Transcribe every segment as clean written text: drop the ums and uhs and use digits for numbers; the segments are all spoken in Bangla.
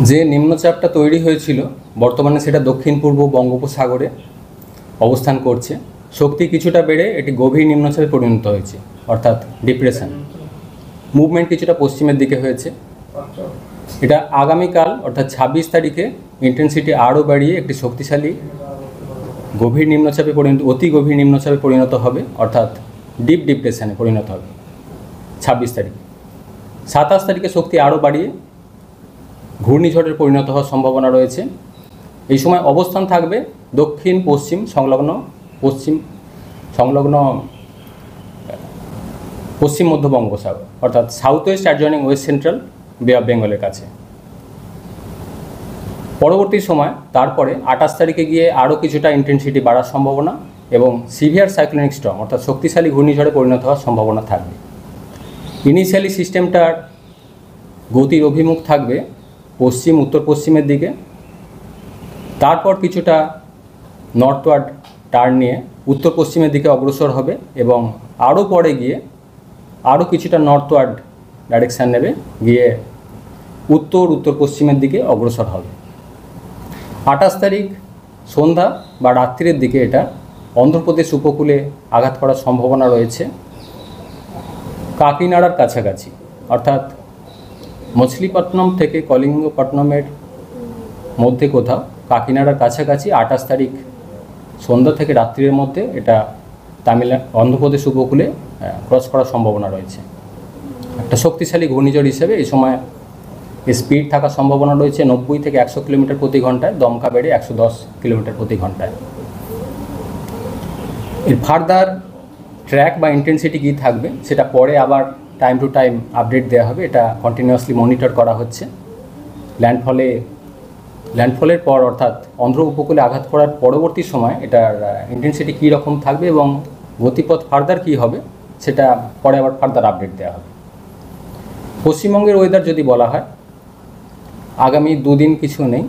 যে নিম্নচাপটা তৈরি হয়েছিল বর্তমানে সেটা দক্ষিণ পূর্ব বঙ্গোপসাগরে অবস্থান করছে। শক্তি কিছুটা বেড়ে এটি গভীর নিম্নচাপে পরিণত হয়েছে, অর্থাৎ ডিপ্রেশন। মুভমেন্ট কিছুটা পশ্চিমের দিকে হয়েছে। এটা আগামীকাল অর্থাৎ 26 তারিখে ইন্টেন্সিটি আরও বাড়িয়ে একটি শক্তিশালী গভীর নিম্নচাপে অতি গভীর নিম্নচাপে পরিণত হবে, অর্থাৎ ডিপ ডিপ্রেশনে পরিণত হবে 26 তারিখে। 27 তারিখে শক্তি আরও বাড়িয়ে ঘূর্ণিঝড়ের পরিণত হওয়ার সম্ভাবনা রয়েছে। এই সময় অবস্থান থাকবে দক্ষিণ পশ্চিম পশ্চিম মধ্য বঙ্গোপসাগর, অর্থাৎ south West adjoining West central বে অফ বেঙ্গলের কাছে। পরবর্তী সময় তারপরে 28 তারিখে গিয়ে আরও কিছুটা ইন্টেন্সিটি বাড়ার সম্ভাবনা এবং সিভিয়ার সাইক্লোনিক স্টর্ম অর্থাৎ শক্তিশালী ঘূর্ণিঝড়ে পরিণত হওয়ার সম্ভাবনা থাকবে। ইনিশিয়ালি সিস্টেমটার গতির অভিমুখ থাকবে উত্তর পশ্চিমের দিকে, তারপর কিছুটা নর্থওয়ার্ড টার্ন নিয়ে উত্তর পশ্চিমের দিকে অগ্রসর হবে এবং আরও পরে গিয়ে আরও কিছুটা নর্থওয়ার্ড ডাইরেকশান নেবে, গিয়ে উত্তর পশ্চিমের দিকে অগ্রসর হবে। 28 তারিখ সন্ধ্যা বা রাত্রির দিকে এটা অন্ধ্রপ্রদেশ উপকূলে আঘাত করার সম্ভাবনা রয়েছে। কাকিনাড়ার কাছাকাছি, অর্থাৎ মছলিপট্টনম থেকে কলিঙ্গপট্টনমের মধ্যে কোথাও কাকিনাড়ার কাছাকাছি 28 তারিখ সন্ধ্যা থেকে রাত্রির মধ্যে এটা অন্ধ্রপ্রদেশ উপকূলে ক্রস করার সম্ভাবনা রয়েছে। একটা শক্তিশালী ঘূর্ণিঝড় হিসেবে এই সময় স্পিড থাকার সম্ভাবনা রয়েছে 90 থেকে 100 কিলোমিটার প্রতি ঘন্টায়, দমকা বেড়ে 110 কিলোমিটার প্রতি ঘন্টায়। এর ফার্দার ট্র্যাক বা ইন্টেন্সিটি কী থাকবে সেটা পরে আবার টাইম টু টাইম আপডেট দেওয়া হবে। এটা কন্টিনিউয়াসলি মনিটর করা হচ্ছে। ল্যান্ডফলের পর অর্থাৎ অন্ধ্র উপকূলে আঘাত করার পরবর্তী সময় এটার ইন্টেন্সিটি কী রকম থাকবে এবং গতিপথ ফার্দার কী হবে সেটা পরে আবার ফার্দার আপডেট দেওয়া হবে। পশ্চিমবঙ্গের ওয়েদার যদি বলা হয়, আগামী দুদিন কিছু নেই।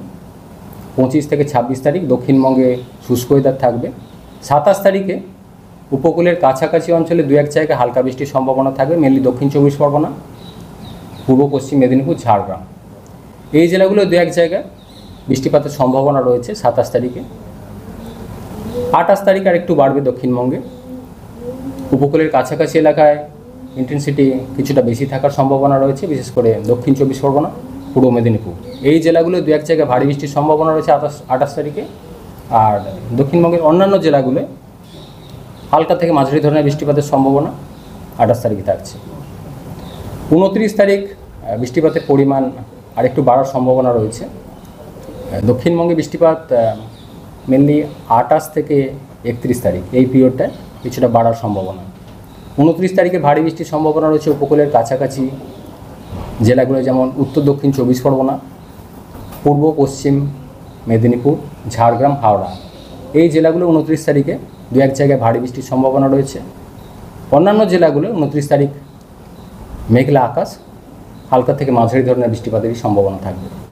25 থেকে 26 তারিখ দক্ষিণবঙ্গে শুষ্ক ওয়েদার থাকবে। 27 তারিখে উপকূলের কাছাকাছি অঞ্চলে দু এক জায়গায় হালকা বৃষ্টির সম্ভাবনা থাকবে, মেনলি দক্ষিণ 24 পরগনা, পূর্ব পশ্চিম মেদিনীপুর, ঝাড়গ্রাম। এই জেলাগুলো দু এক জায়গায় বৃষ্টিপাতের সম্ভাবনা রয়েছে 27 তারিখে। 28 তারিখ আর একটু বাড়বে দক্ষিণবঙ্গে। উপকূলের কাছাকাছি এলাকায় ইন্টেন্সিটি কিছুটা বেশি থাকার সম্ভাবনা রয়েছে, বিশেষ করে দক্ষিণ 24 পরগনা, পূর্ব মেদিনীপুর। এই জেলাগুলো দু এক জায়গায় ভারী বৃষ্টির সম্ভাবনা রয়েছে 28 তারিখে। আর দক্ষিণবঙ্গের অন্যান্য জেলাগুলো হালকা থেকে মাঝারি ধরনের বৃষ্টিপাতের সম্ভাবনা 28 তারিখে থাকছে। 29 তারিখ বৃষ্টিপাতের পরিমাণ আরেকটু বাড়ার সম্ভাবনা রয়েছে। দক্ষিণবঙ্গে বৃষ্টিপাত মেনলি 28 থেকে 31 তারিখ এই পিরিয়ডটায় কিছুটা বাড়ার সম্ভাবনা। 29 তারিখে ভারী বৃষ্টির সম্ভাবনা রয়েছে উপকূলের কাছাকাছি জেলাগুলো, যেমন উত্তর দক্ষিণ 24 পরগনা, পূর্ব পশ্চিম মেদিনীপুর, ঝাড়গ্রাম, হাওড়া। এই জেলাগুলো 29 তারিখে দু এক জায়গায় ভারী বৃষ্টির সম্ভাবনা রয়েছে। অন্যান্য জেলাগুলো 29 তারিখ মেঘলা আকাশ, হালকা থেকে মাঝারি ধরনের বৃষ্টিপাতেরই সম্ভাবনা থাকবে।